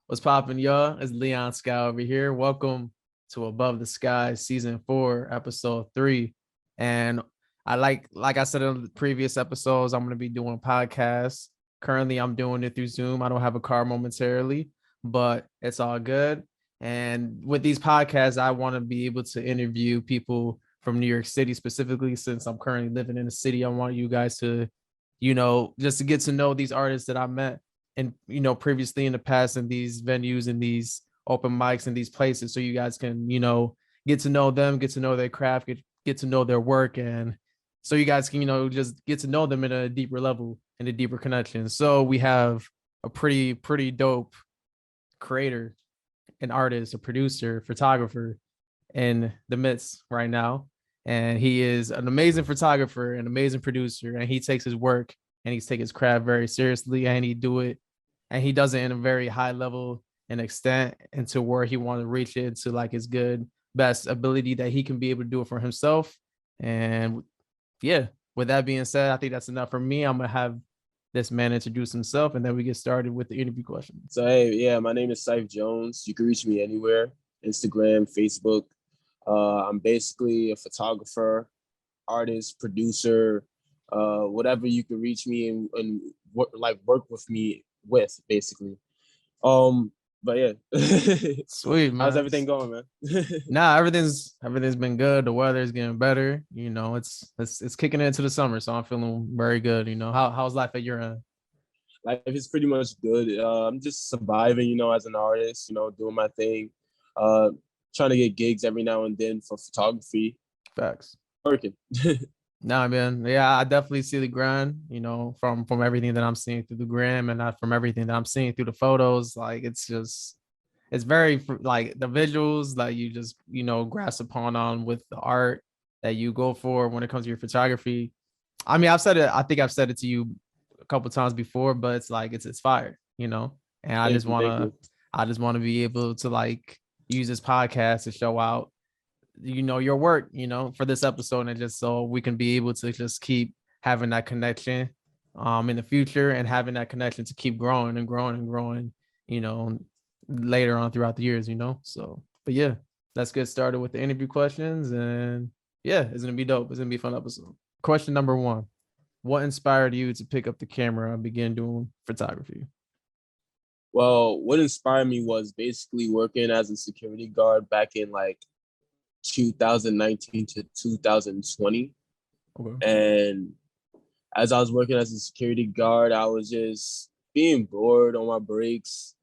What's poppin', y'all? It's Leon Sky over here. Welcome to Above the Sky Season 4, Episode 3. And like I said in the previous episodes, I'm gonna be doing podcasts. Currently, I'm doing it through Zoom. I don't have a car momentarily, but it's all good. And with these podcasts, I want to be able to interview people from New York City specifically, since I'm currently living in the city. I want you guys to, just to get to know these artists that I met and previously in the past in these venues and these open mics and these places, so you guys can get to know them, get to know their craft, get to know their work, and so you guys can just get to know them in a deeper level and a deeper connection. So we have a pretty dope creator, an artist, a producer, photographer in the midst right now, and he is an amazing photographer, an amazing producer, and he takes his work and he's taking his craft very seriously, and he does it in a very high level and extent, into where he wants to reach it to like his good best ability that he can be able to do it for himself. And yeah, with that being said, I think that's enough for me. I'm gonna have this man introduce himself, and then we get started with the interview questions. So hey, yeah, my name is CYPH Jones. You can reach me anywhere: Instagram, Facebook. I'm basically a photographer, artist, producer, whatever you can reach me and work with me with, basically. But yeah. Sweet, man. How's everything going, man? Nah, everything's been good. The weather is getting better. It's kicking into the summer, so I'm feeling very good. How's life at your end? Life is pretty much good. I'm just surviving, as an artist, doing my thing. Uh, Trying to get gigs every now and then for photography. Facts. Working. Nah, man. Yeah, I definitely see the grind, from everything that I'm seeing through the gram, and not from everything that I'm seeing through the photos. Like it's very like the visuals that you just, grasp upon on with the art that you go for when it comes to your photography. I mean, I think I've said it to you a couple times before, but it's like it's fire, and Thank you, thank you. I just want to be able to like use this podcast to show out your work, for this episode, and just so we can be able to just keep having that connection in the future, and having that connection to keep growing and growing and growing, you know, later on throughout the years, So, but yeah, let's get started with the interview questions, and yeah, it's gonna be dope. It's gonna be a fun episode. Question number one: what inspired you to pick up the camera and begin doing photography? Well, what inspired me was basically working as a security guard back in like 2019 to 2020. Okay. And as I was working as a security guard, I was just being bored on my breaks,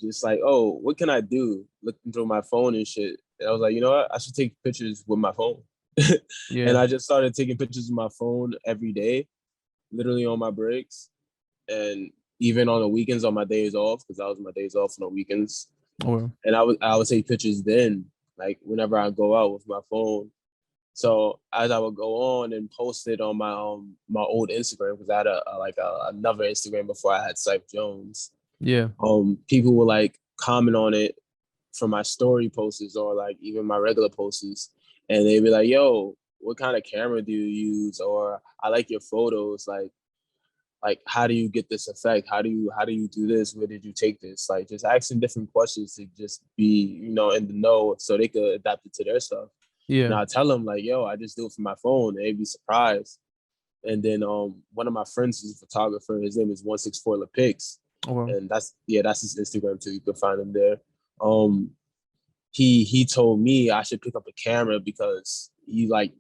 just like, oh, what can I do? Looking through my phone and shit. And I was like, you know what? I should take pictures with my phone. And Yeah. I just started taking pictures with my phone every day, literally on my breaks. And even on the weekends, on my days off, because I was my days off on the weekends. Okay. And I would take pictures then, like whenever I go out with my phone. So as I would go on and post it on my old Instagram, because I had another Instagram before I had CYPH Jones. Yeah. People would like comment on it from my story posts or like even my regular posts, and they'd be like, "Yo, what kind of camera do you use?" Or "I like your photos. Like how do you get this effect? How do you do this? Where did you take this?" Like just asking different questions to just be in the know, so they could adapt it to their stuff. And Yeah. I tell them like, "Yo, I just do it from my phone." And they'd be surprised. And then one of my friends is a photographer. His name is 164 LaPix. Okay. And that's his Instagram too. You can find him there. Um, he told me I should pick up a camera because he really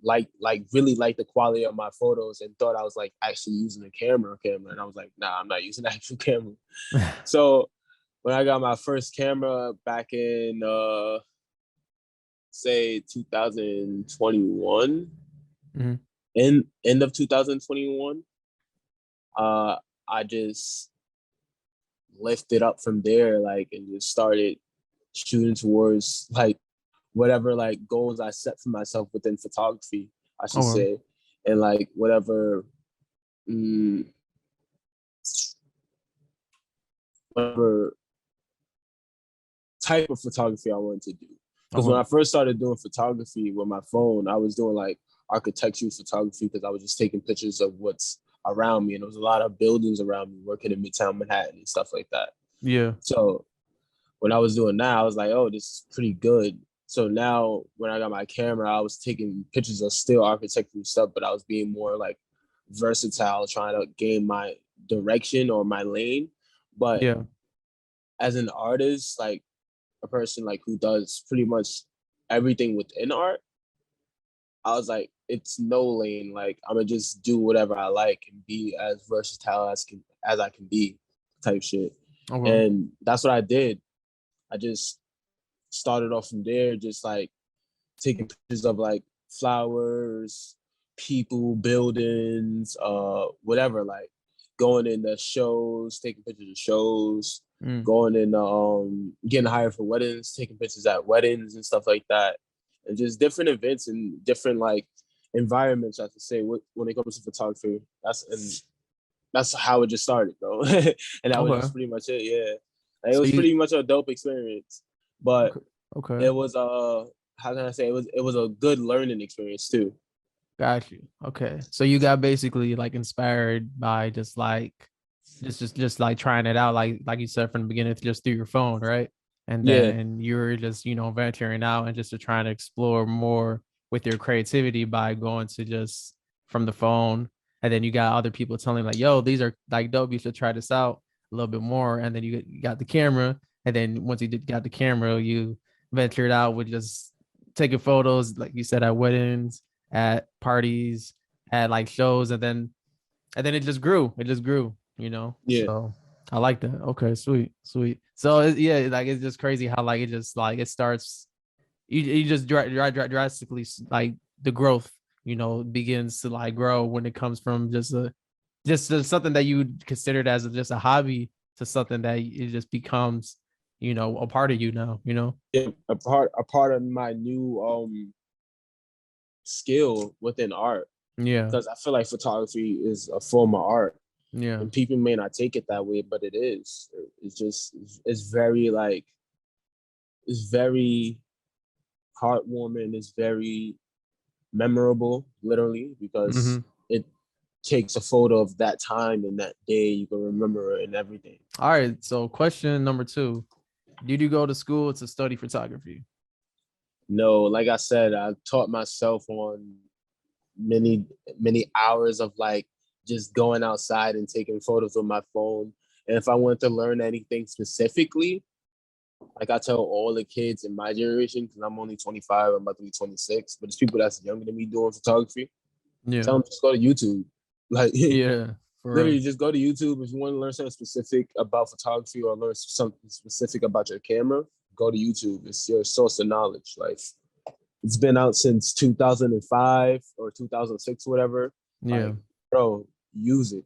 liked the quality of my photos and thought I was like actually using a camera. And I was like, nah, I'm not using an actual camera. So when I got my first camera back in say 2021, Mhm. end of 2021, I just lifted up from there, like, and just started shooting towards like whatever like goals I set for myself within photography, I should Okay. say, and like whatever type of photography I wanted to do. Because when Okay. I first started doing photography with my phone, I was doing like architectural photography because I was just taking pictures of what's around me, and there was a lot of buildings around me working in Midtown Manhattan and stuff like that. Yeah. So when I was doing that, I was like, oh, this is pretty good. So now when I got my camera, I was taking pictures of still architectural stuff, but I was being more like versatile, trying to gain my direction or my lane. But Yeah. as an artist, like a person like who does pretty much everything within art, I was like, it's no lane. Like I'm gonna just do whatever I like and be as versatile as I can be, type shit. Okay. And that's what I did. I just started off from there, just like taking pictures of like flowers, people, buildings, whatever, like going in the shows, taking pictures of shows, Mm. going in getting hired for weddings, taking pictures at weddings and stuff like that. And just different events and different like environments, I have to say, when it comes to photography. That's how it just started, bro. And that was Okay. just pretty much it. Yeah. Like, it So was you pretty much a dope experience. But okay. Okay. it was how can I say, it was a good learning experience too. Got you. Okay. So you got basically like inspired by just like just like trying it out, like you said from the beginning, just through your phone, right? And Yeah, then you're just, venturing out and just to trying to explore more with your creativity by going to just from the phone. And then you got other people telling like, yo, these are like dope, you should try this out a little bit more. And then you got the camera. And then once got the camera, you ventured out with just taking photos, like you said, at weddings, at parties, at like shows, and then it just grew. It just grew, yeah. So I like that. Okay, sweet, sweet. So yeah, like it's just crazy how like it just like it starts. You just drastically like the growth, begins to like grow when it comes from just something that you considered as just a hobby to something that it just becomes, a part of you now. Yeah, a part of my new skill within art, Yeah, because I feel like photography is a form of art, yeah. and people may not take it that way, but it is. It's just it's very like it's very heartwarming. It's very memorable, literally, because Mm-hmm. it takes a photo of that time and that day. You can remember it and everything. All right. So question number two: did you go to school to study photography? No, like I said, I taught myself on many many hours of like just going outside and taking photos with my phone. And if I wanted to learn anything specifically, like I tell all the kids in my generation, because I'm only 25, I'm about to be 26, but there's people that's younger than me doing photography. Yeah. Tell them just go to YouTube. Like Yeah, for literally, real. just go to YouTube if you want to learn something specific about photography or learn something specific about your camera. Go to YouTube. It's your source of knowledge. Like it's been out since 2005 or 2006, whatever. Yeah. Like, bro, use it.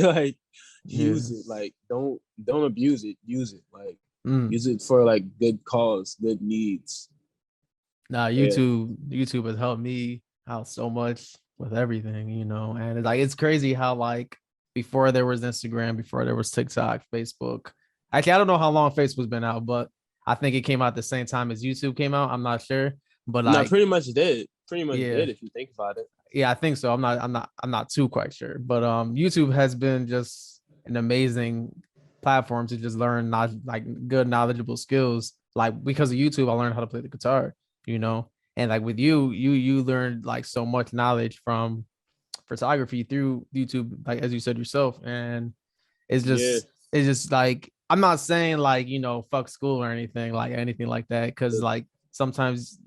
Like, Yeah. use it. Like, don't abuse it. Use it. Like, Mm. use it for like good cause, good needs. Nah, Yeah, YouTube has helped me out so much with everything, and it's crazy how like before there was Instagram, before there was TikTok, Facebook. Actually, I don't know how long Facebook's been out, but I think it came out the same time as YouTube came out. I'm not sure, but no, like, pretty much did. Pretty much yeah, did if you think about it. yeah, I think so. I'm not too quite sure, but YouTube has been just an amazing platform to just learn not like good knowledgeable skills. Like because of YouTube, I learned how to play the guitar, you know, and like with you learned like so much knowledge from photography through YouTube, like as you said yourself, and it's Yeah, just it's just like I'm not saying like fuck school or anything like that because like sometimes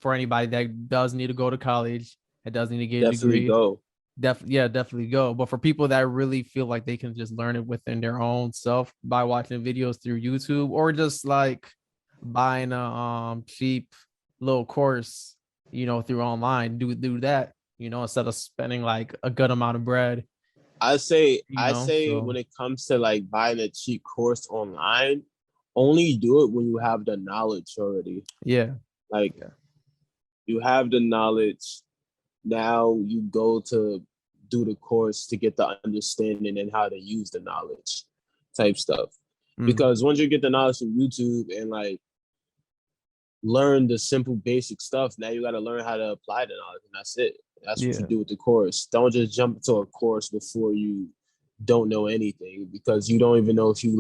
for anybody that does need to go to college, that does need to get a definitely degree, go. definitely go. But for people that really feel like they can just learn it within their own self by watching videos through YouTube or just like buying a cheap little course, through online, do that, instead of spending like a good amount of bread, I say So when it comes to like buying a cheap course online, only do it when you have the knowledge already. yeah, Like yeah, you have the knowledge. Now you go to do the course to get the understanding and how to use the knowledge type stuff. mm, Because once you get the knowledge from YouTube and like learn the simple basic stuff, now you got to learn how to apply the knowledge, and that's it. That's what you yeah, do with the course. Don't just jump into a course before you don't know anything, because you don't even know if you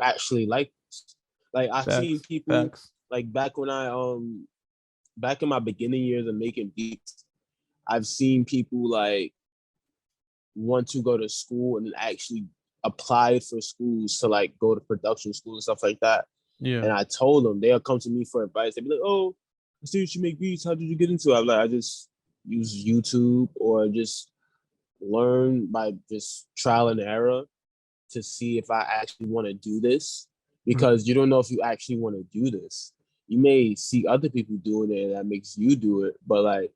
actually like this. Like I've seen Facts. people Facts. like back in my beginning years of making beats, I've seen people like want to go to school and actually apply for schools to like go to production school and stuff like that. Yeah. And I told them they'll come to me for advice. They'd be like, "Oh, I see you make beats. How did you get into it?" I'm like, I just use YouTube or just learn by just trial and error to see if I actually want to do this. Because you don't know if you actually want to do this. You may see other people doing it and that makes you do it, but like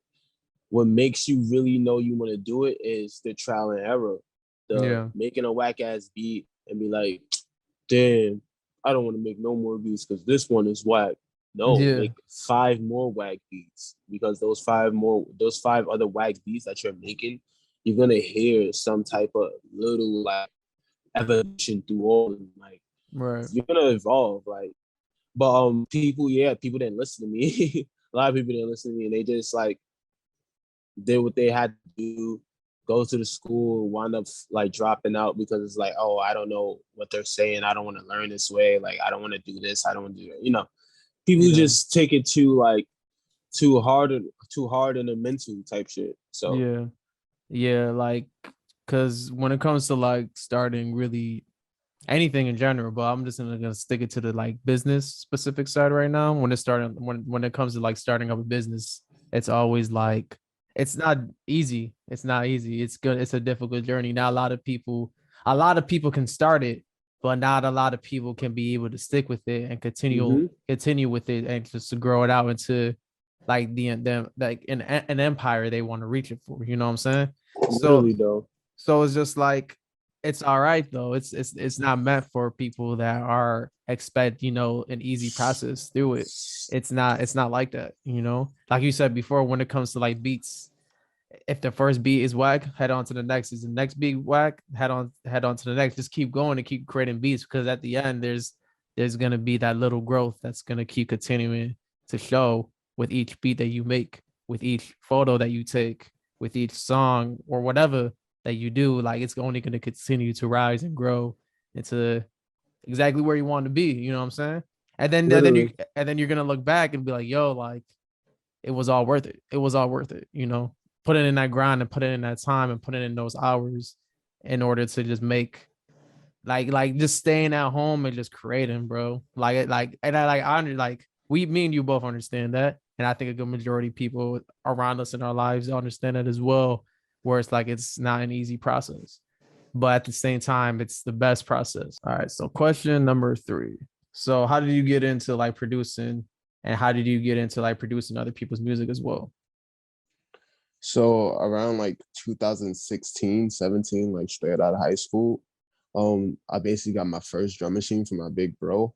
what makes you really know you want to do it is the trial and error, the Yeah. making a whack ass beat and be like, damn, I don't want to make no more beats because this one is whack. No, Yeah. make 5 more whack beats because those 5 other whack beats that you're making, you're gonna hear some type of little like evolution through all of them. Like Right. you're gonna evolve. Like, but people didn't listen to me. A lot of people didn't listen to me, and they just like did what they had to do, go to the school, wind up like dropping out because it's like, oh, I don't know what they're saying. I don't want to learn this way. Like, I don't want to do this. I don't want to do it. You know, people Yeah. just take it too hard in the mental type shit. So Yeah. Yeah. Like, because when it comes to like starting really anything in general, but I'm just gonna stick it to the like business specific side right now. When it comes to like starting up a business, it's always like it's not easy. It's not easy. It's good. It's a difficult journey. Not a lot of people can start it, but not a lot of people can be able to stick with it and mm-hmm. continue with it and just to grow it out into like the like an empire they want to reach it for. You know what I'm saying? So Literally though. so it's just like it's all right though. It's not meant for people that are expect, an easy process through it. It's not like that, Like you said before, when it comes to like beats, if the first beat is whack, head on to the next. Is the next beat whack? Head on to the next. Just keep going and keep creating beats because at the end there's gonna be that little growth that's gonna keep continuing to show with each beat that you make, with each photo that you take, with each song or whatever that you do. Like it's only gonna continue to rise and grow into exactly where you want to be. You know what I'm saying? Literally. And then you're gonna look back and be like, yo, like it was all worth it. It was all worth it, Put it in that grind and put it in that time and put it in those hours in order to just make like just staying at home and just creating, bro. Like me and you both understand that. And I think a good majority of people around us in our lives understand that as well, where it's like it's not an easy process. But at the same time, it's the best process. All right. So question number 3. So how did you get into like producing and how did you get into like producing other people's music as well? So around like 2016, 17, like straight out of high school, I basically got my first drum machine from my big bro.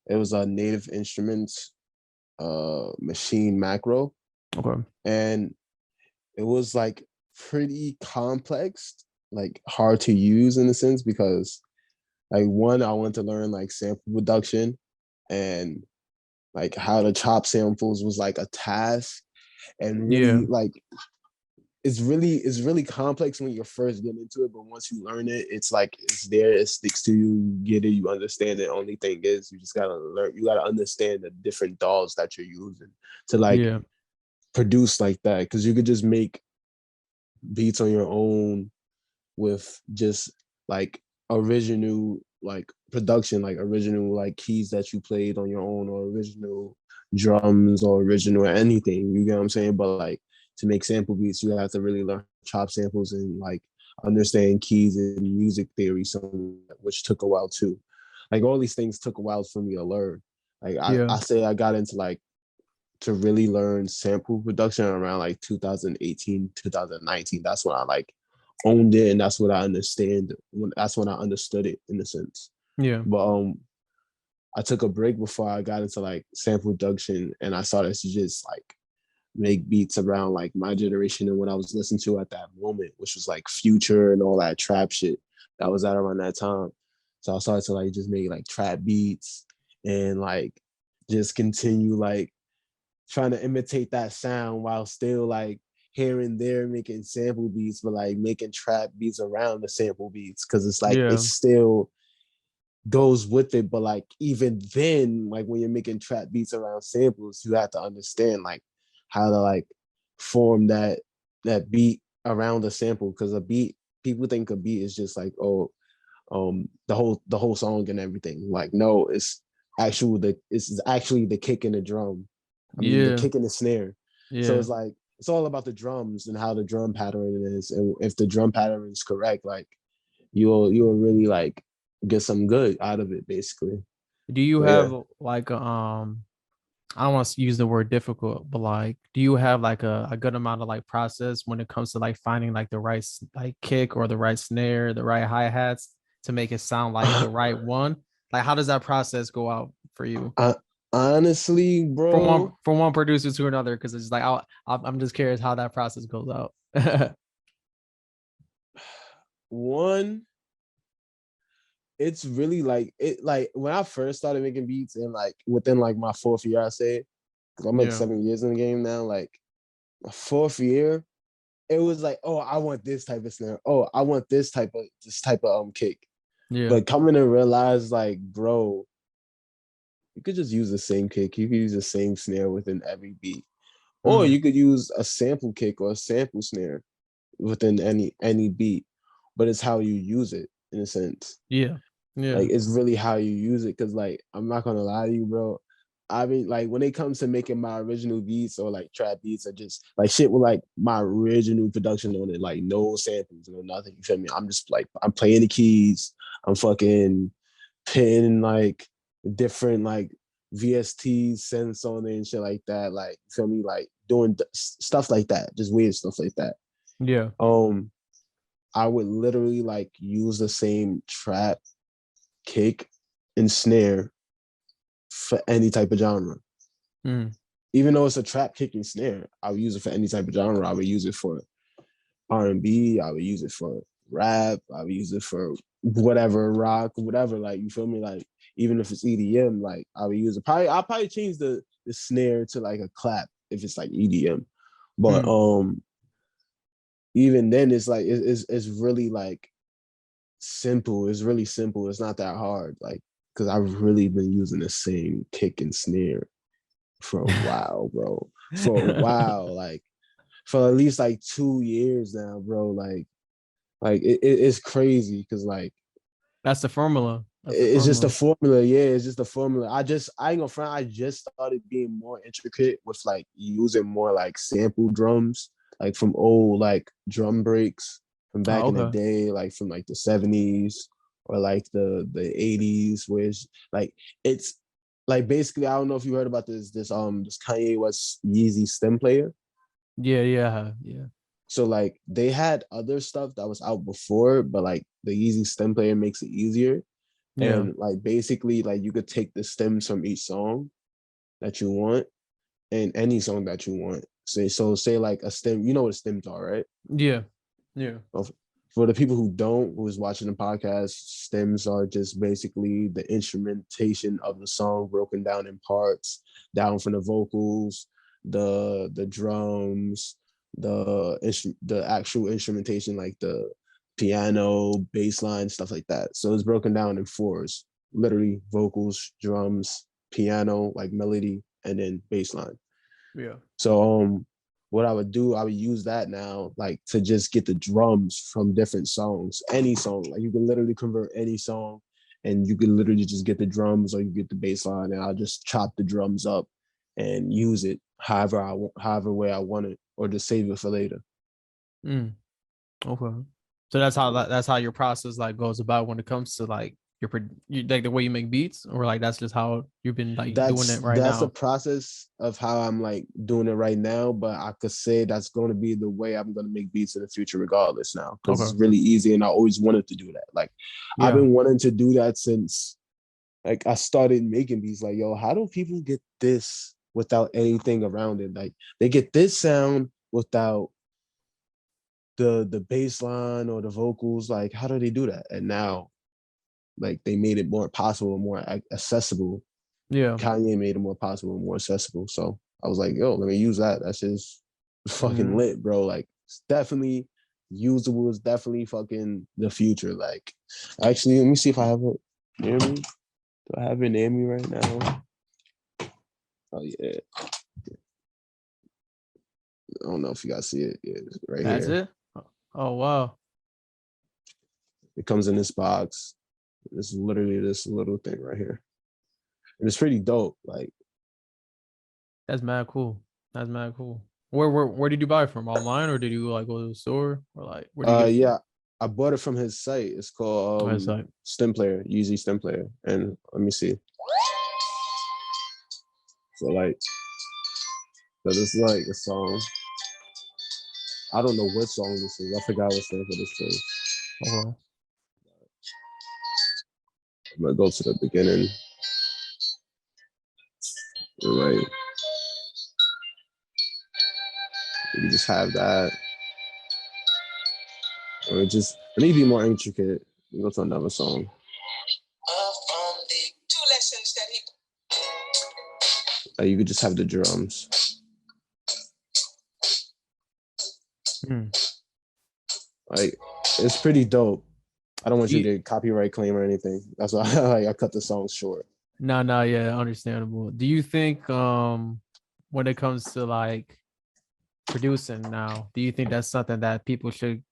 It was a Native Instruments machine macro, Okay. and it was like pretty complex, like hard to use in a sense because like one, I wanted to learn like sample production and like how to chop samples was like a task and Yeah. really like it's really complex when you're first getting into it, but once you learn it, it's like it's there, it sticks to you, you get it, you understand it. Only thing is you just gotta learn, you gotta understand the different dolls that you're using to like Yeah. produce like that. Cause you could just make beats on your own with just like original like production, like original like keys that you played on your own or original drums or original anything. You get what I'm saying? But like to make sample beats, you have to really learn chop samples and like understand keys and music theory, some which took a while too. Like all these things took a while for me to learn. Like Yeah. I say I got into like to really learn sample production around like 2018, 2019. That's when I like owned it and that's what I understand. That's when I understood it in a sense. Yeah. But I took a break before I got into like sample production and I started to just like make beats around like my generation and what I was listening to at that moment, which was like Future and all that trap shit that was out around that time. So I started to like just make like trap beats and like just continue like trying to imitate that sound while still like here and there making sample beats, but like making trap beats around the sample beats because it's like Yeah. it's still goes with it. But like even then, like when you're making trap beats around samples, you have to understand like how to like form that beat around the sample. Because a beat, people think a beat is just like, oh, the whole song and everything. Like, no, it's actually the kick and the drum. I mean, the Yeah. kick and the snare. So Yeah. it's like it's all about the drums and how the drum pattern is, and if the drum pattern is correct, like you'll really like get some good out of it, basically. Do you But yeah, have like I don't want to use the word difficult, but like, do you have like a good amount of like process when it comes to like finding like the right like kick or the right snare, the right hi-hats to make it sound like the right one? Like, how does that process go out for you I, honestly, bro, from one producer to another? Because it's like I'm just curious how that process goes out. one, it's really like it. Like when I first started making beats, and like within like my fourth year, I say, because I'm like Yeah. 7 years in the game now. Like my fourth year, it was like, oh, I want this type of snare. Oh, I want this type of kick. Yeah. But coming to realize, like, bro, you could just use the same kick. You could use the same snare within every beat, or Mm. you could use a sample kick or a sample snare within any beat. But it's how you use it in a sense. Yeah. Yeah. Like it's really how you use it. Cause like I'm not gonna lie to you, bro. I mean, like when it comes to making my original beats or like trap beats or just like shit with like my original production on it, like no samples, no nothing. You feel me? I'm just like I'm playing the keys. I'm fucking putting like different like VST sense on it and shit like that. Like you feel me? Like doing stuff like that, just weird stuff like that. Yeah. Um, I would literally like use the same trap kick and snare for any type of genre. Mm. Even though it's a trap kick and snare, I would use it for any type of genre. I would use it for R&B. I would use it for rap. I would use it for whatever, rock, whatever. Like you feel me? Like even if it's EDM, like I would use it. I'll probably change the snare to like a clap if it's like EDM. But Mm. even then it's like it's really like simple. It's really simple. It's not that hard. Like because I've really been using the same kick and snare for a while, bro. For a while, like for at least like 2 years now, bro. Like it's crazy because like That's the formula. That's the it's just a formula. formula. Yeah, it's just a formula. I ain't gonna front. I just started being more intricate with like using more like sample drums, like from old like drum breaks from Oh, back in the okay. day, like from like the 70s or like the 80s, where it's like basically I don't know if you heard about this Kanye West Yeezy stem player. Yeah, yeah, yeah. So like they had other stuff that was out before, but like the Yeezy stem player makes it easier. Yeah. And like basically like you could take the stems from each song that you want and any song that you want. Say like a stem, you know what stems are, right? Yeah. Yeah. Well, for the people who don't, who's watching the podcast, stems are just basically the instrumentation of the song broken down in parts, down from the vocals, the drums, the actual instrumentation like the piano, bass line, stuff like that. So it's broken down in fours, literally vocals, drums, piano, like melody, and then bass line. Yeah. So what I would do, I would use that now, like to just get the drums from different songs, any song. Like you can literally convert any song, and you can literally just get the drums or you get the bass line, and I'll just chop the drums up and use it however way I want it, or just save it for later. Mm. Okay. So that's how your process like goes about when it comes to like like the way you make beats, or like that's just how you've been like doing That's it right that's a now. process of how I'm like doing it right now, but I could say that's going to be the way I'm going to make beats in the future regardless now, because Okay. it's really easy and I always wanted to do that. Like I've Yeah. been wanting to do that since like I started making beats. Like, yo, how do people get this without anything around it? Like they get this sound without the bass line or the vocals. Like how do they do that? And now like they made it more possible, more accessible. Yeah. Kanye made it more possible, more accessible. So I was like, yo, let me use that. That's just fucking Mm. lit, bro. Like it's definitely usable. It's definitely fucking the future. Like actually, let me see if I have it. Near me? Do I have it near me right now? Oh yeah. I don't know if you guys see it. Yeah, it's right That's here. it. Oh wow. It comes in this box. It's literally this little thing right here. And it's pretty dope. Like, That's mad cool. That's mad cool. Where did you buy it from? Online, or did you like go to the store, or like where did you get it from? yeah, I bought it from his site. It's called Oh, it's like Stem Player, Yeezy Stem Player. And let me see. So like, so this is like a song. I don't know what song this is. I forgot what song for this is. okay. I'm gonna go to the beginning. Right. You just have that. Or just let me be more intricate. Go to another song. Like you could just have the drums. Like it's pretty dope. I don't want you to copyright claim or anything. That's why I cut the song short. No, yeah, understandable. Do you think when it comes to like producing now, do you think that's something that people should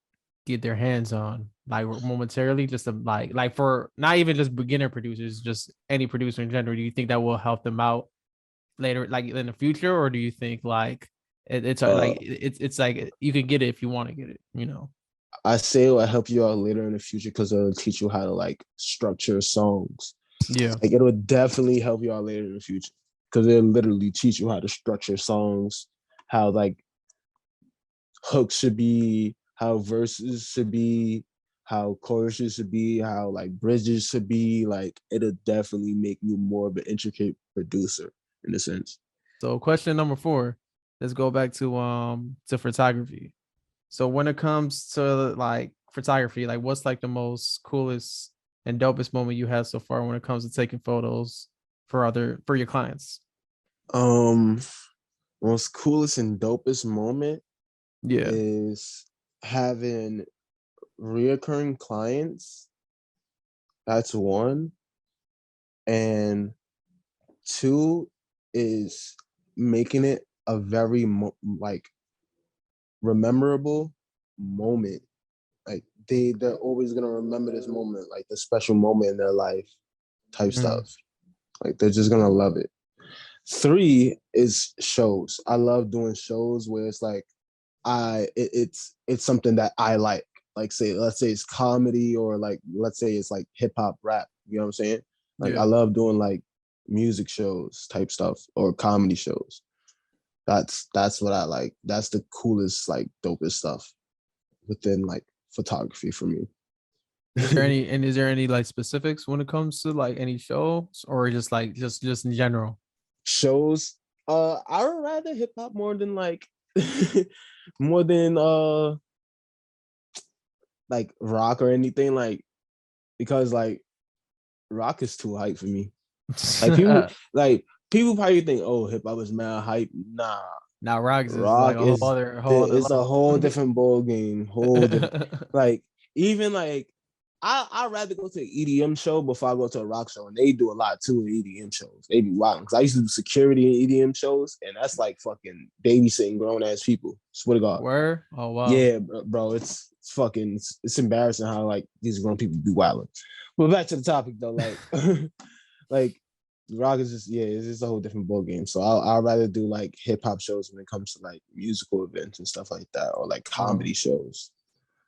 get their hands on like momentarily, just to like for not even just beginner producers, just any producer in general? Do you think that will help them out later, like in the future, or do you think like it's like it's like you can get it if you want to get it, you know? I say it will help you out later in the future because it'll teach you how to like structure songs. Yeah. Like it would definitely help you out later in the future because it'll literally teach you how to structure songs, how like hooks should be, how verses should be, how choruses should be, how like bridges should be. Like it'll definitely make you more of an intricate producer in a sense. So question number 4, let's go back to photography. So when it comes to like photography, like what's like the most coolest and dopest moment you had so far when it comes to taking photos for your clients? Um, Most coolest and dopest moment Yeah. is having reoccurring clients. That's one. And two is making it a very like rememberable moment. Like they're always gonna remember this moment, like the special moment in their life type stuff. Like they're just gonna love it. Three is shows. I love doing shows where it's like it's something that I like. Like say, let's say it's comedy or like let's say it's like hip hop rap. You know what I'm saying? Like I Yeah. love doing like music shows type stuff or comedy shows. That's what I like. That's the coolest, like dopest stuff within like photography for me. Is there any like specifics when it comes to like any shows, or just like just in general? Shows, I would rather hip hop more than like more than like rock or anything like because like rock is too hype for me. Like people probably think, oh, hip hop is mad hype. Nah, Now Rocks is like rock a whole other is a level. whole different ball game. Whole different like even like I'd rather go to an EDM show before I go to a rock show, and they do a lot too in EDM shows. They be wild because I used to do security in EDM shows, and that's like fucking babysitting grown ass people. Swear to God. Where? Oh wow. Yeah, bro, it's fucking it's embarrassing how like these grown people be wilding. But back to the topic though, like like rock is just it's just a whole different ball game. So I'd rather do like hip hop shows when it comes to like musical events and stuff like that, or like comedy shows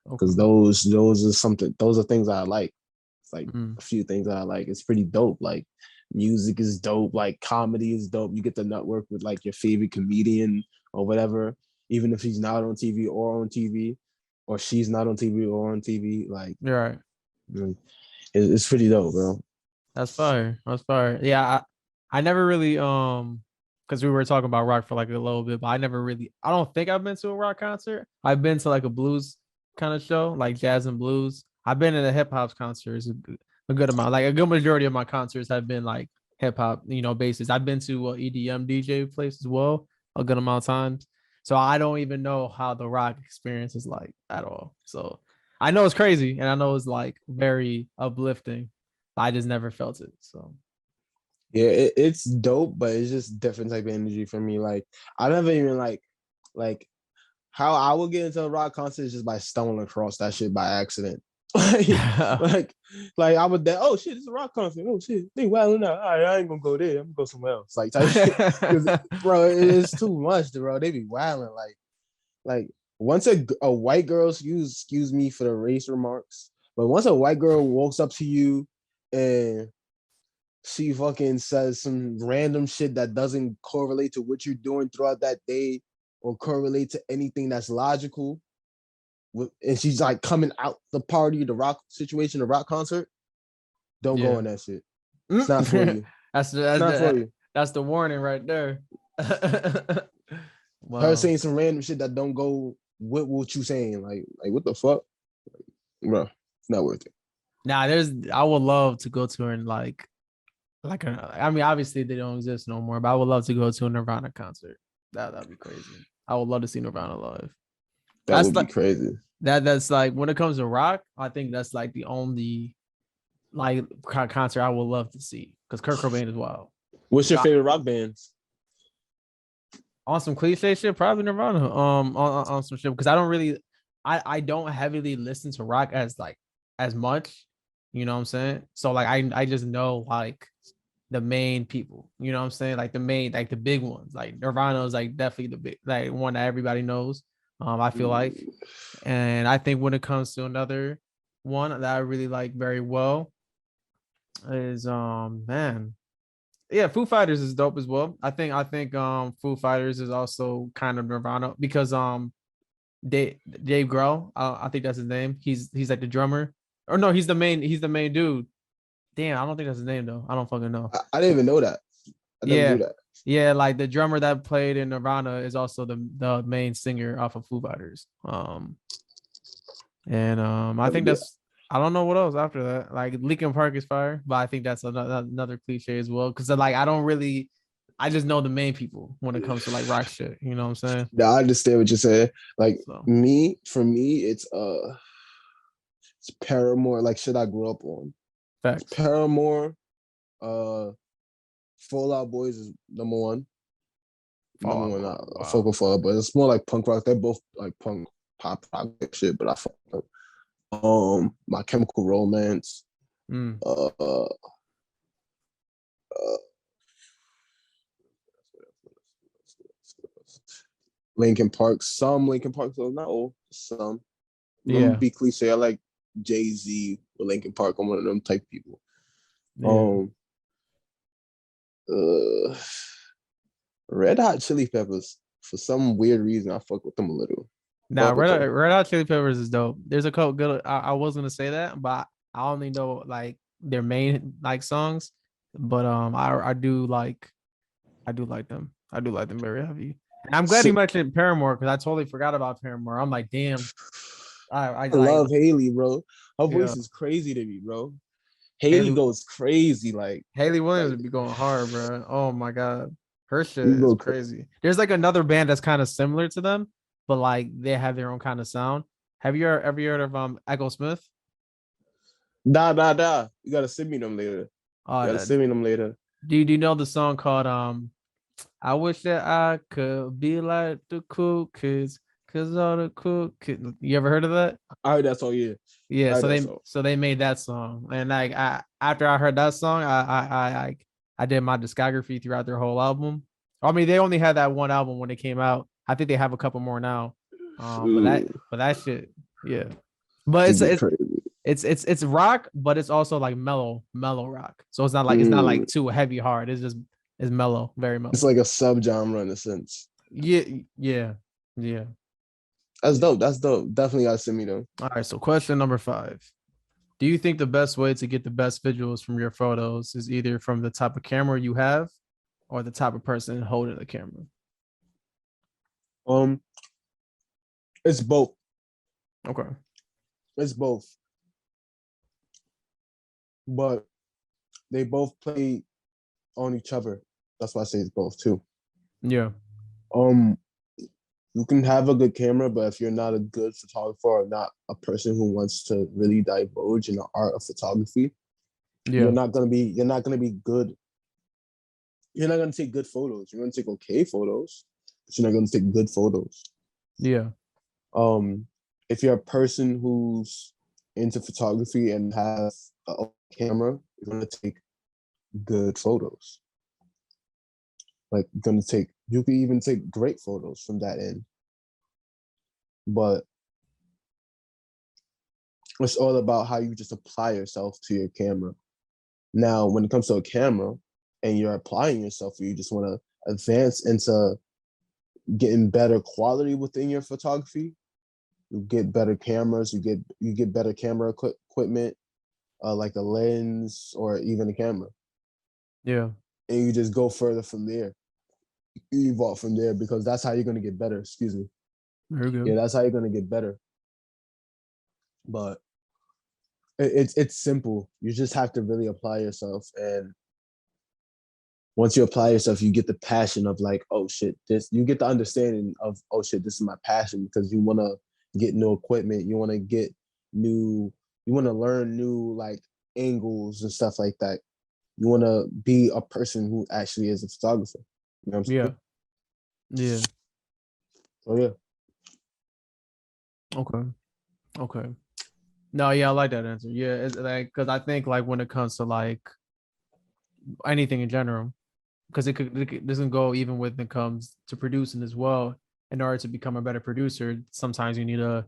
because Okay. those are things I like. It's like a few things that I like. It's pretty dope. Like music is dope. Like comedy is dope. You get to network with like your favorite comedian or whatever, even if he's not on TV or on TV, or she's not on TV or on TV. Like, You're right. it's pretty dope, bro. That's fire. That's fire. Yeah, I never really because we were talking about rock for like a little bit, but I don't think I've been to a rock concert. I've been to like a blues kind of show, like jazz and blues. I've been in a hip hop concerts a good amount. Like a good majority of my concerts have been like hip hop, basis. I've been to a EDM DJ place as well a good amount of times. So I don't even know how the rock experience is like at all. So I know it's crazy and I know it's like very uplifting. I just never felt it. So Yeah, it's dope, but it's just different type of energy for me. Like I never even like how I would get into a rock concert is just by stumbling across that shit by accident. like, like, like I would. Oh shit, it's a rock concert. Oh shit, they wilding out. All right, I ain't gonna go there. I'm gonna go somewhere else. Like type shit. Because bro, it's too much, bro. They be wilding. Like once a white girl, excuse me for the race remarks, but once a white girl walks up to you and she fucking says some random shit that doesn't correlate to what you're doing throughout that day or correlate to anything that's logical, and she's like coming out the party, the rock situation, the rock concert, don't go yeah. on that shit. It's not for you. It's not for you. That's the warning right there. Her Wow. saying some random shit that don't go with what you saying. Like what the fuck? Bro, it's not worth it. Nah, I would love to go to her and I mean, obviously they don't exist no more, but I would love to go to a Nirvana concert. That'd be crazy. I would love to see Nirvana live. That would be crazy. That's like when it comes to rock, I think that's like the only like concert I would love to see because Kurt Cobain is wild. What's your favorite rock bands? On some cliche shit, probably Nirvana. On some shit because I don't really, I don't heavily listen to rock as much. You know what I'm saying? So like I just know like the main people. You know what I'm saying? Like the big ones. Like Nirvana is like definitely the big like one that everybody knows. I feel like, and I think when it comes to another one that I really like very well is man, yeah, Foo Fighters is dope as well. I think Foo Fighters is also kind of Nirvana because Dave Grohl, I think that's his name. He's like the drummer. Or no, he's the main dude. Damn, I don't think that's his name though. I don't fucking know. I didn't even know that. I never Yeah. knew that. Yeah, like the drummer that played in Nirvana is also the main singer off of Foo Fighters. I think that's I don't know what else after that. Like Linkin Park is fire, but I think that's another cliche as well. Cause like I just know the main people when it comes to like rock shit. You know what I'm saying? Yeah, I understand what you're saying. Like So for me, it's Paramore, like shit I grew up on. It's facts. Paramore, uh Fall Out Boys is number one. Number one, I fuck Wow. with Fall Out Boys. It's more like punk rock. They're both like punk pop rock shit, but I fuck with them. My Chemical Romance, Mm. uh, uh, Linkin Park, some Linkin Park, so not all, some. I'm gonna Yeah. be cliche. I like Jay-Z with Linkin Park. I'm one of them type people. Yeah. Uh, Red Hot Chili Peppers. For some weird reason, I fuck with them a little. Now Red Hot Chili Peppers is dope. There's a couple good. I was gonna say that, but I only know like their main like songs. But I do like them. I do like them very heavy. And I'm glad you mentioned Paramore because I totally forgot about Paramore. I'm like, damn. I I like love Haley, bro. Her yeah. voice is crazy to me, bro. Haley Haley goes crazy, like Haley Williams like would be going hard, bro. Oh my god, her shit you is go. crazy. There's like another band that's kind of similar to them, but like they have their own kind of sound. Have you ever heard of Echo Smith? Da. You gotta send me them later. You gotta Uh, send me them later. do you know the song called I wish that I could be like the cool kids, cause all the cool kids. You ever heard of that? I heard that song. Yeah, Yeah, I heard so that they song. so they made that song, and like after I heard that song, I did my discography throughout their whole album. I mean, they only had that one album when it came out. I think they have a couple more now. But that shit, yeah. But It'd be crazy. it's rock, but it's also like mellow rock. So it's not like too heavy hard. It's mellow, very It's mellow. like a subgenre in a sense. Yeah, yeah, yeah. That's dope. That's dope. Definitely gotta send me them. All right. So question number 5. Do you think the best way to get the best visuals from your photos is either from the type of camera you have or the type of person holding the camera? Um, it's both. Okay. It's both. But they both play on each other. That's why I say it's both too. Yeah. Um, you can have a good camera, but if you're not a good photographer or not a person who wants to really divulge in the art of photography, Yeah. You're not gonna be good. You're not gonna take good photos. You're gonna take okay photos, but you're not gonna take good photos. Yeah. If you're a person who's into photography and have a camera, you're gonna take good photos. Like you can even take great photos from that end. But it's all about how you just apply yourself to your camera. Now, when it comes to a camera and you're applying yourself, or you just want to advance into getting better quality within your photography, you get better cameras, you get better camera equipment, like a lens or even a camera, Yeah. and you just go further from there. You evolve from there because that's how you're gonna get better. Excuse me. Very Yeah, good. that's how you're gonna get better. But it's simple. You just have to really apply yourself, and once you apply yourself, you get the passion of like, oh shit, this. You get the understanding of, oh shit, this is my passion, because you want to get new equipment. You want to get new. You want to learn new like angles and stuff like that. You want to be a person who actually is a photographer. You know what I'm Yeah. saying? Yeah. Oh yeah. Okay. Okay. No, yeah, I like that answer. Yeah, it's like because I think like when it comes to like anything in general, because this can go even when it comes to producing as well. In order to become a better producer, sometimes you need to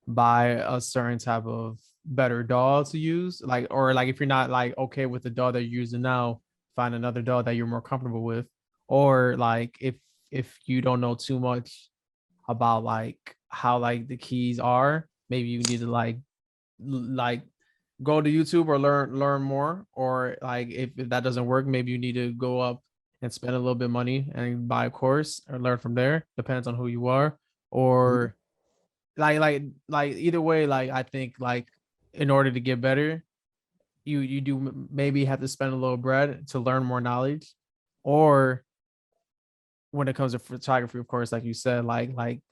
buy a certain type of better DAW to use, like or like if you're not like okay with the DAW that you're using now, find another DAW that you're more comfortable with, or like if you don't know too much about like how like the keys are, maybe you need to like go to YouTube or learn more, or like if that doesn't work, maybe you need to go up and spend a little bit of money and buy a course or learn from there. Depends on who you are, Mhm. or like either way, like I think like in order to get better, you do maybe have to spend a little bread to learn more knowledge, or when it comes to photography, of course, like you said, like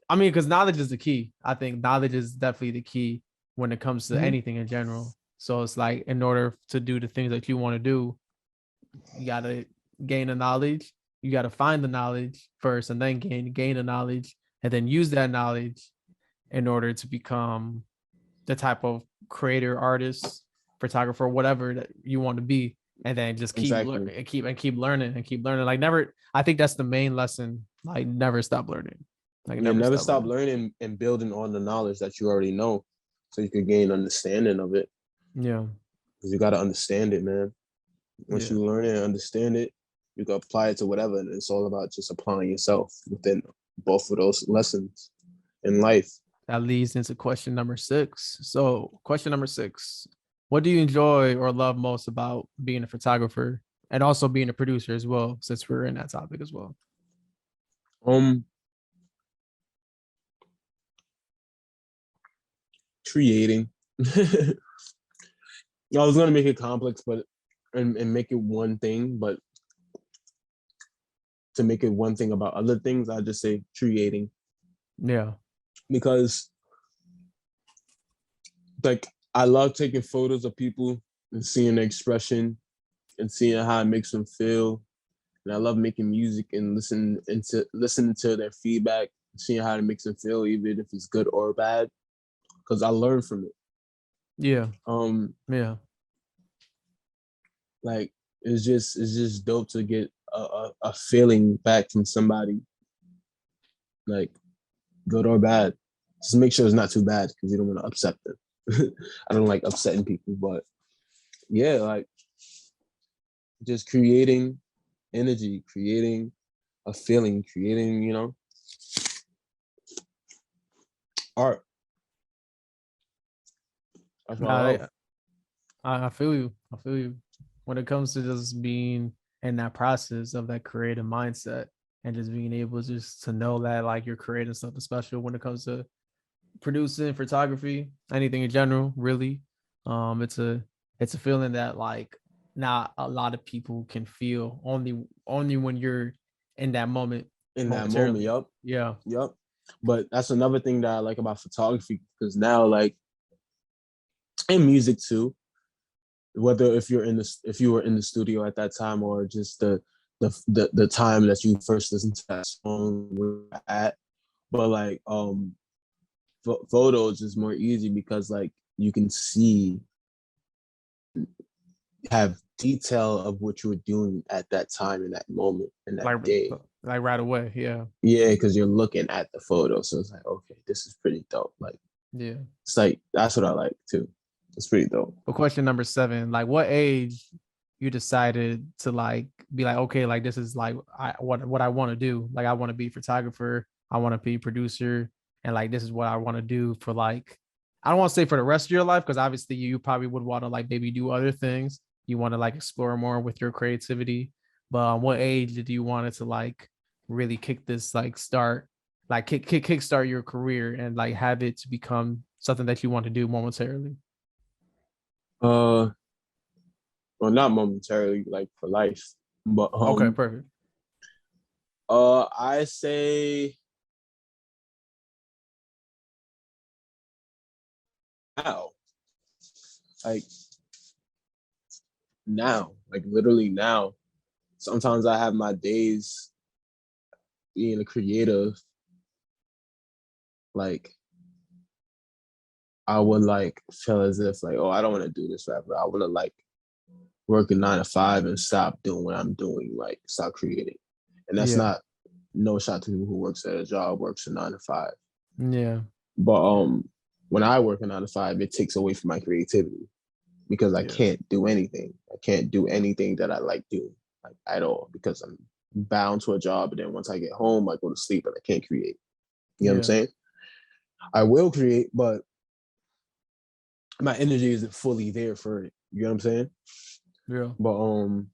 I mean, because knowledge is the key. I think knowledge is definitely the key when it comes to Mhm. anything in general. So it's like in order to do the things that you want to do, you gotta gain the knowledge. You gotta find the knowledge first, and then gain the knowledge, and then use that knowledge in order to become the type of creator, artist, photographer, whatever that you want to be, and then just keep Exactly. learning and keep learning and keep learning. Like never, I think that's the main lesson. Like never stop learning. Like Yeah, never never stop stop learning. learning and building on the knowledge that you already know, so you could gain understanding of it. Yeah, Because you got to understand it, man. Once yeah. you learn it and understand it, you can apply it to whatever, and it's all about just applying yourself within both of those lessons in life. That leads into question number 6. So, question number 6: what do you enjoy or love most about being a photographer and also being a producer as well? Since we're in that topic as well. Um, Creating. I was gonna make it complex, but and make it one thing, but to make it one thing about other things, I just say creating, Yeah, because like I love taking photos of people and seeing their expression and seeing how it makes them feel. And I love making music and listening to their feedback, seeing how it makes them feel, even if it's good or bad, because I learn from it. yeah, Um, yeah, like it's just dope to get a feeling back from somebody, like good or bad. Just make sure it's not too bad because you don't want to upset them. I don't like upsetting people, but yeah, like just creating energy, creating a feeling, creating, art. That's what I love. I I feel you. I feel you. When it comes to just being in that process of that creative mindset and just being able just to know that like you're creating something special when it comes to producing photography, anything in general, really. It's a feeling that like not a lot of people can feel, only when you're in that moment In that moment. momentarily. Yup. Yeah. Yup. But that's another thing that I like about photography, because now, like, in music too, whether if you were in the studio at that time, or just the time that you first listened to that song at. But like photos is more easy because like you can see, have detail of what you were doing at that time in that moment in that like day. like right away. Yeah. Yeah, because you're looking at the photo, so it's like, okay, this is pretty dope. Like Yeah. it's like that's what I like too. It's pretty dope. But question number 7, like what age you decided to like be like, okay, like this is like what I want to do. Like I want to be photographer, I want to be producer, and like this is what I want to do for like, I don't want to say for the rest of your life, because obviously you probably would want to like maybe do other things. You want to like explore more with your creativity. But what age did you want it to like really kick this like start, like kick start your career and like have it to become something that you want to do momentarily? Uh, well, not momentarily, like for life, but Okay, perfect. I say now, like now, like literally now. Sometimes I have my days being a creative, like I would like feel as if like, oh, I don't want to do this forever. I want to like work a 9 to 5 and stop doing what I'm doing, like stop creating. And that's Yeah. not no shot to people who works at a job, works a 9 to 5. Yeah. But when I work a 9 to 5, it takes away from my creativity because I Yeah. can't do anything. I can't do anything that I like doing, like at all, because I'm bound to a job. And then once I get home, I go to sleep and I can't create. You know what I'm Yeah. saying? I will create, but my energy isn't fully there for it. You know what I'm saying? Yeah. But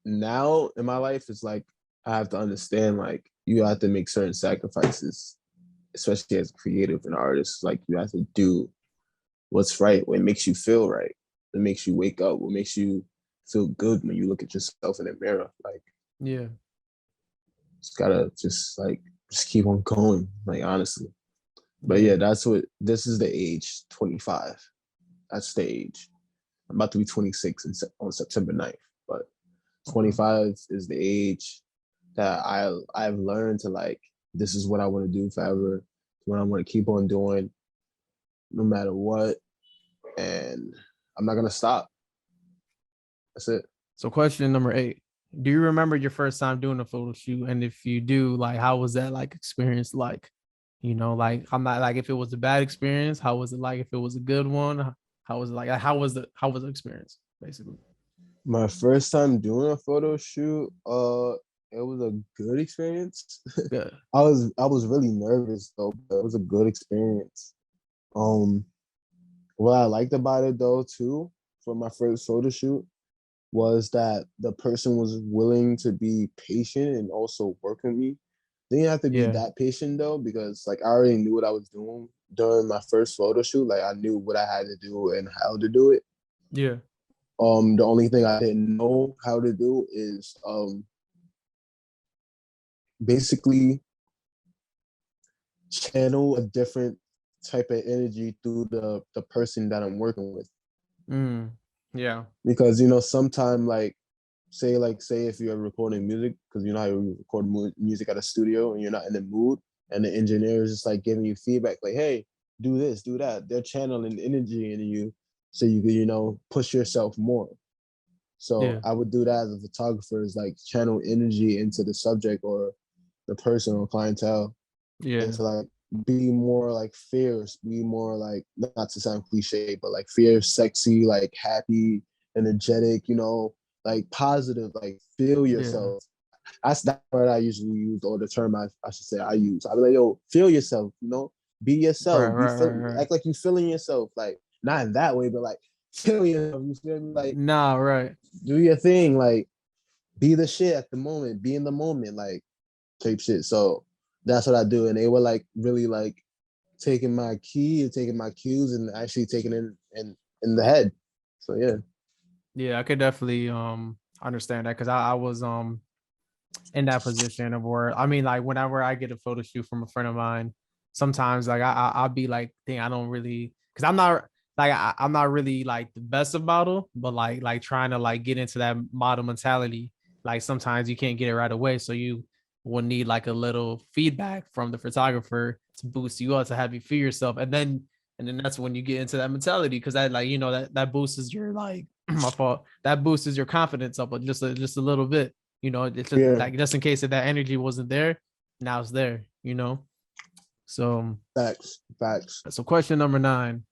now in my life, it's like I have to understand like you have to make certain sacrifices, especially as a creative and artist. Like you have to do what's right, what makes you feel right, what makes you wake up, what makes you feel good when you look at yourself in the mirror. Like Yeah. just gotta just keep on going, like honestly. But Yeah. yeah, that's what this is the age, 25. That's the age. I'm about to be 26 on September 9th, but Okay. 25 is the age that I've learned to like, this is what I want to do forever, what I want to keep on doing no matter what. And I'm not gonna stop. That's it. So question number 8. Do you remember your first time doing a photo shoot? And if you do, like how was that like experience like? You know, like I'm not like if it was a bad experience, how was it like if it was a good one? How was it like how was the experience, basically? My first time doing a photo shoot, it was a good experience. Good. I was really nervous though, but it was a good experience. Um, what I liked about it though too, for my first photo shoot, was that the person was willing to be patient and also work with me. They didn't have to be Yeah. that patient though, because like I already knew what I was doing during my first photo shoot. Like I knew what I had to do and how to do it. Yeah. The only thing I didn't know how to do is basically channel a different type of energy through the person that I'm working with. Mm. Yeah. Because sometimes say if you're recording music, because you know how you record music at a studio and you're not in the mood, and the engineer is just like giving you feedback like, hey, do this, do that. They're channeling energy in you so you can push yourself more. So Yeah. I would do that as a photographer, is like channel energy into the subject or the person or clientele, and Yeah. to like be more like fierce, be more like, not to sound cliche, but like fierce, sexy, like happy, energetic, like positive, like feel Yeah. yourself. That's that word I usually use, or the term I should say I use. I be like, yo, feel yourself, be Right, yourself, right, right, right. act like you feeling yourself, like not in that way, but like feel yourself. You feel me? Like Nah, right. do your thing, like be the shit at the moment, be in the moment, like type shit. So that's what I do, and they were like really like taking my key and taking my cues and actually taking it in the head. So yeah. Yeah, I could definitely understand that because I was in that position of where I mean, like whenever I get a photo shoot from a friend of mine, sometimes like I'll be like, dang, I don't really, because I'm not like I'm not really like the best of model, but like trying to like get into that model mentality. Like sometimes you can't get it right away, so you will need like a little feedback from the photographer to boost you up to have you feel yourself, and then that's when you get into that mentality because that like that boosts your like my fault that boosts your confidence up just a little bit. It's just Yeah, like just in case if that energy wasn't there, now it's there. So facts. so question number 9.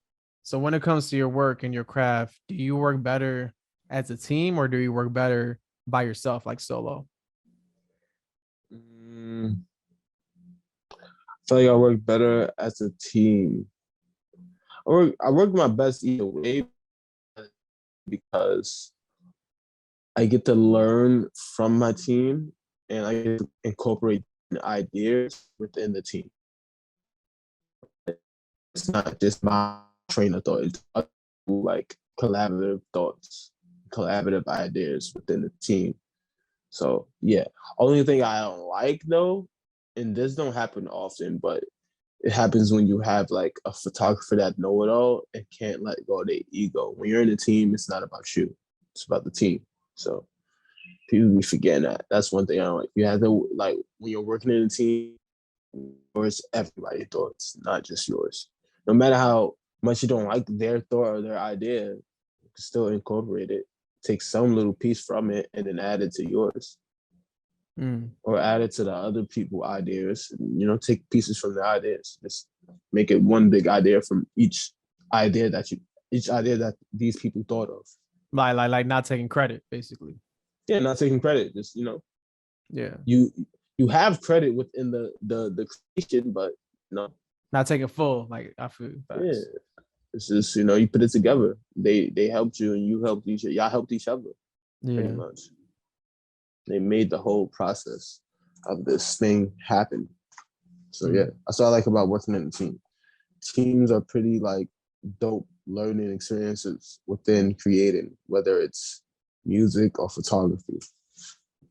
So when it comes to your work and your craft, do you work better as a team or do you work better by yourself, like solo? Mm, I feel like I work better as a team. I work my best either way because I get to learn from my team and I get to incorporate ideas within the team. It's not just my train of thought, it's like collaborative thoughts, collaborative ideas within the team. So yeah. Only thing I don't like though, and this don't happen often, but it happens when you have like a photographer that know it all and can't let go of their ego. When you're in a team, it's not about you. It's about the team. So people be forgetting that. That's one thing I don't like. You have to like when you're working in a team, or it's everybody's thoughts, not just yours. No matter how much you don't like their thought or their idea, you can still incorporate it. Take some little piece from it and then add it to yours. Or add it to the other people ideas. Take pieces from their ideas. Just make it one big idea from idea each idea that these people thought of. Like not taking credit, basically. Yeah, not taking credit. Just Yeah. you have credit within the creation, but Not taking full, like I feel yeah, facts. it's just you put it together. They helped you and you helped y'all helped each other pretty Yeah. much. They made the whole process of this thing happen. So yeah, that's what I like about working in a team. Teams are pretty like dope learning experiences within creating, whether it's music or photography,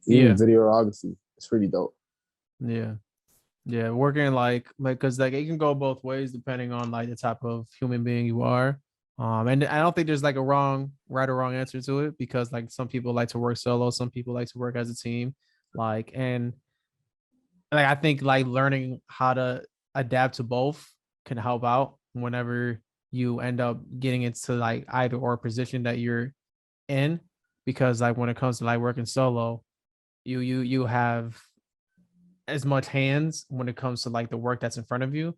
even Yeah. videography. It's pretty dope. Yeah. Yeah. Working like because like it can go both ways depending on like the type of human being you are. And I don't think there's like a right or wrong answer to it because like some people like to work solo, some people like to work as a team. And like I think like learning how to adapt to both can help out whenever you end up getting into like either or position that you're in because like when it comes to like working solo you have as much hands when it comes to like the work that's in front of you.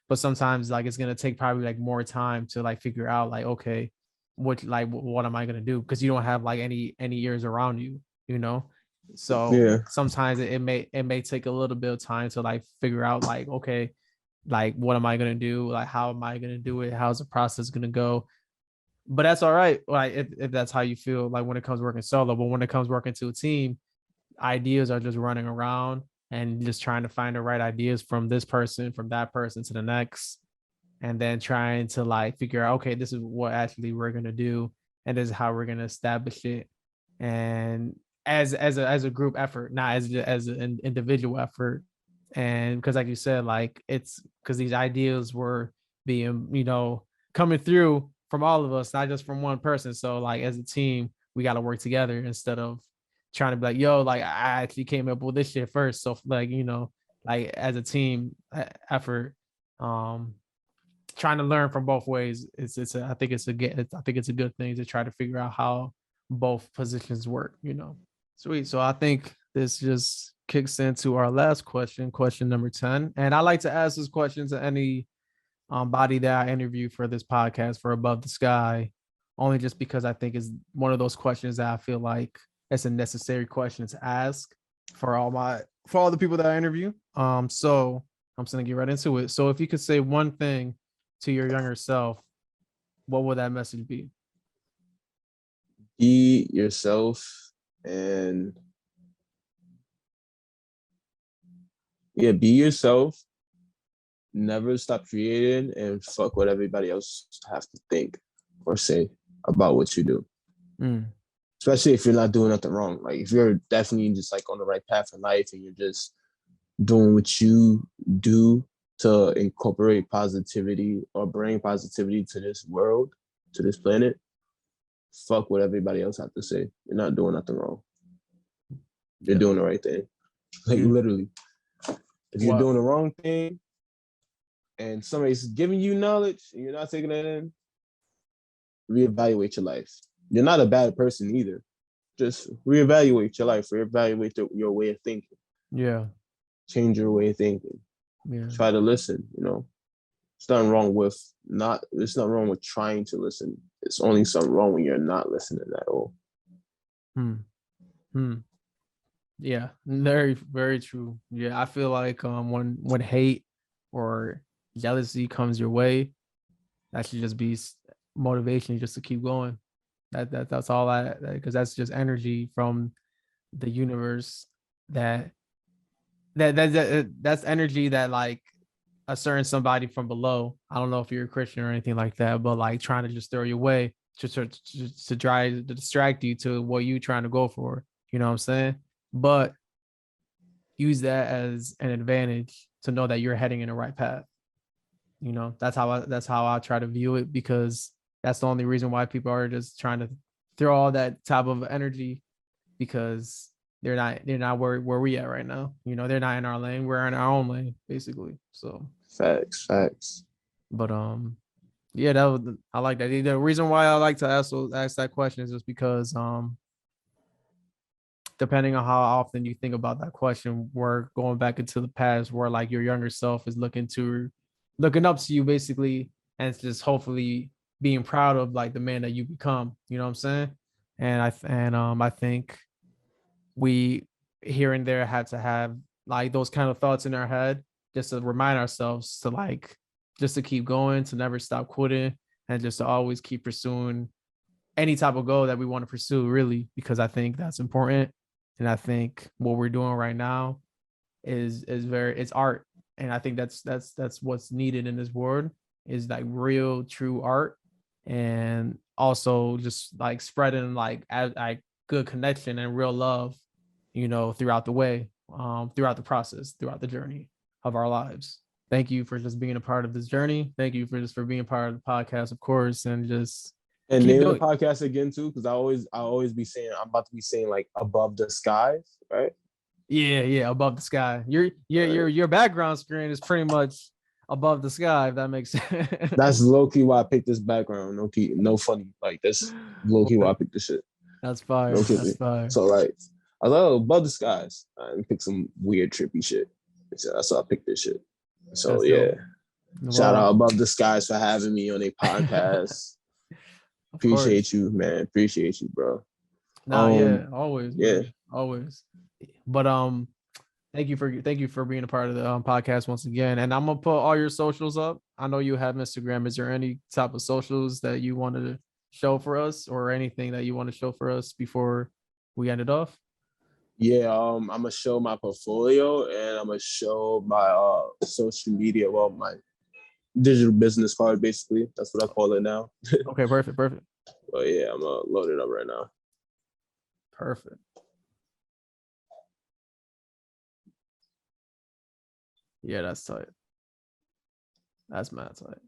But sometimes like it's gonna take probably like more time to like figure out like okay, what am I gonna do? Because you don't have like any ears around you, you know. So Yeah, sometimes it may take a little bit of time to like figure out like okay, like what am I gonna do? Like how am I gonna do it? How's the process gonna go? But that's all right. Like if that's how you feel like when it comes working solo, but when it comes working to a team, ideas are just running around and just trying to find the right ideas from this person, from that person to the next, and then trying to like figure out, okay, this is what actually we're gonna do, and this is how we're gonna establish it, and as a group effort, not as an individual effort, and because like you said, like it's because these ideas were being coming through from all of us, not just from one person. So like as a team, we got to work together instead of trying to be like, yo, like I actually came up with this shit first. So like, like as a team effort, um, trying to learn from both ways. I think it's a good thing to try to figure out how both positions work. Sweet. So I think this just kicks into our last question number 10. And I like to ask this question to any body that I interview for this podcast for Above the Sky, only just because I think is one of those questions that I feel like it's a necessary question to ask for all the people that I interview. So I'm just gonna get right into it. So if you could say one thing to your younger self, what would that message be? be yourself and yeah, be yourself. Never stop creating and fuck what everybody else have to think or say about what you do. Mm, Especially if you're not doing nothing wrong. Like if you're definitely just like on the right path in life and you're just doing what you do to incorporate positivity or bring positivity to this world, to this planet, fuck what everybody else have to say. You're not doing nothing wrong. You're doing the right thing. Like literally. If you're doing the wrong thing and somebody's giving you knowledge and you're not taking it in, reevaluate your life. You're not a bad person either. Just reevaluate your life, reevaluate your way of thinking. Yeah. Change your way of thinking. Yeah. Try to listen, you know. It's nothing wrong with trying to listen. It's only something wrong when you're not listening at all. Yeah, very, very true. Yeah, I feel like when hate or jealousy comes your way, that should just be motivation just to keep going. That's all because that's just energy from the universe that's energy that like a certain somebody from below. I don't know if you're a Christian or anything like that, but like trying to just throw you away to try to distract you to what you trying to go for. You know what I'm saying? But use that as an advantage to know that you're heading in the right path. You know, that's how I try to view it, because that's the only reason why people are just trying to throw all that type of energy, because they're not where we at right now. You know, they're not in our lane. We're in our own lane, basically. So facts. But yeah, I like that. The reason why I like to ask that question is just because depending on how often you think about that question, we're going back into the past where like your younger self is looking up to you basically, and it's just hopefully being proud of like the man that you become. You know what I'm saying? And I think we here and there had to have like those kind of thoughts in our head just to remind ourselves to like just to keep going, to never stop quitting, and just to always keep pursuing any type of goal that we want to pursue, really, because I think that's important. And I think what we're doing right now is it's art. And I think that's what's needed in this world, is like real true art, and also just like spreading like good connection and real love, you know, throughout the way, throughout the process, throughout the journey of our lives. Thank you for just being a part of this journey. Thank you for being a part of the podcast, of course, and just and name the podcast again too, because I always be saying I'm about to be saying like above the skies, right? Yeah, above the sky. Your background screen is pretty much above the sky, if that makes sense. That's low key why I picked this background. No funny. Like that's low key why I picked this shit. That's fire. That's fire. So like I was like, oh, above the skies. I picked some weird trippy shit. So that's why I picked this shit. So that's yeah. Shout out Above the Skies for having me on a podcast. Appreciate you, man. Appreciate you, bro. Yeah, always. Yeah, man. Always. But thank you for being a part of the podcast once again. And I'm gonna put all your socials up. I know you have Instagram. Is there any type of socials that you wanted to show for us, or anything that you want to show for us before we end it off? Yeah, I'm gonna show my portfolio, and I'm gonna show my social media, well, my digital business card, basically. That's what I call it now. Okay, perfect. But yeah, I'm gonna load it up right now. Perfect. Yeah, that's tight. That's mad tight.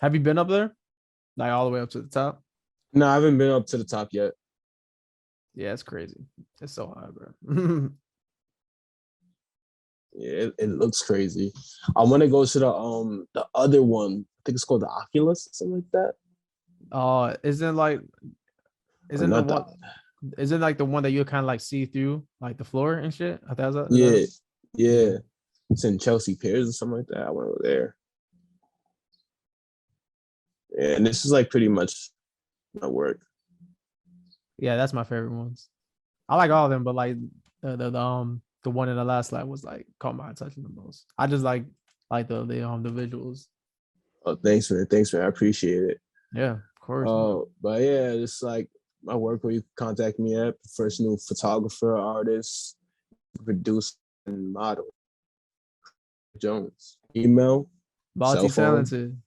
Have you been up there? Like all the way up to the top? No, I haven't been up to the top yet. Yeah, it's crazy. It's so high, bro. Yeah, it looks crazy. I want to go to the other one. I think it's called the Oculus, something like that. Isn't like the one that you kind of like see through like the floor and shit? Yeah. It's in Chelsea Piers or something like that. I went over there. Yeah, and this is like pretty much my work. Yeah, that's my favorite ones. I like all of them, but like the one in the last slide was like caught my attention the most. I just like the visuals. Oh, thanks man. I appreciate it. Yeah, of course. But yeah, it's like my work where you contact me at professional photographer, artist, producer, and model. Jones. Email. Multi-talented.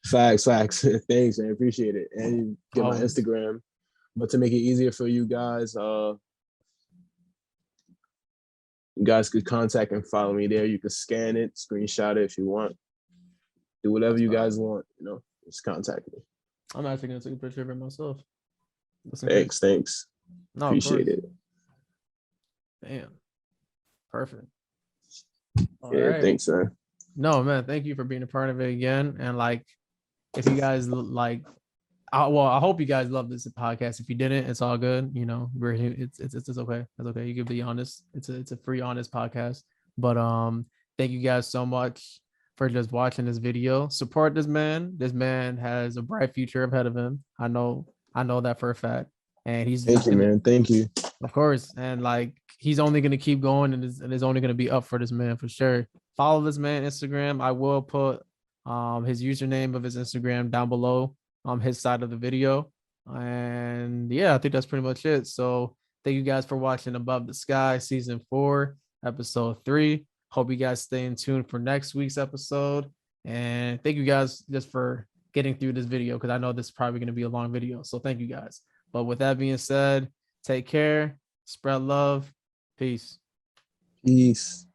Facts. Facts. Thanks, man. Appreciate it. And get my Instagram, But to make it easier for you guys could contact and follow me there. You can scan it, screenshot it if you want. Do whatever That's you fine. guys want, just contact me. I'm actually gonna take a picture of it myself. Thanks. No, Appreciate of course. it. Damn. Perfect. All Yeah, right. thanks, man. No, man, thank you for being a part of it again. And like, if you guys like, I hope you guys love this podcast. If you didn't, it's all good. It's okay. It's okay. You can be honest. It's a free, honest podcast. But thank you guys so much for just watching this video. Support this man. This man has a bright future ahead of him. I know that for a fact. And Thank you, man. Thank you. Of course. And like, he's only going to keep going, and it's only going to be up for this man for sure. Follow this man Instagram. I will put his username of his Instagram down below his side of the video. And yeah, I think that's pretty much it. So thank you guys for watching Above the Sky season 4, episode 3. Hope you guys stay in tune for next week's episode. And thank you guys just for getting through this video, because I know this is probably going to be a long video. So thank you guys. But with that being said, take care, spread love, peace. Peace.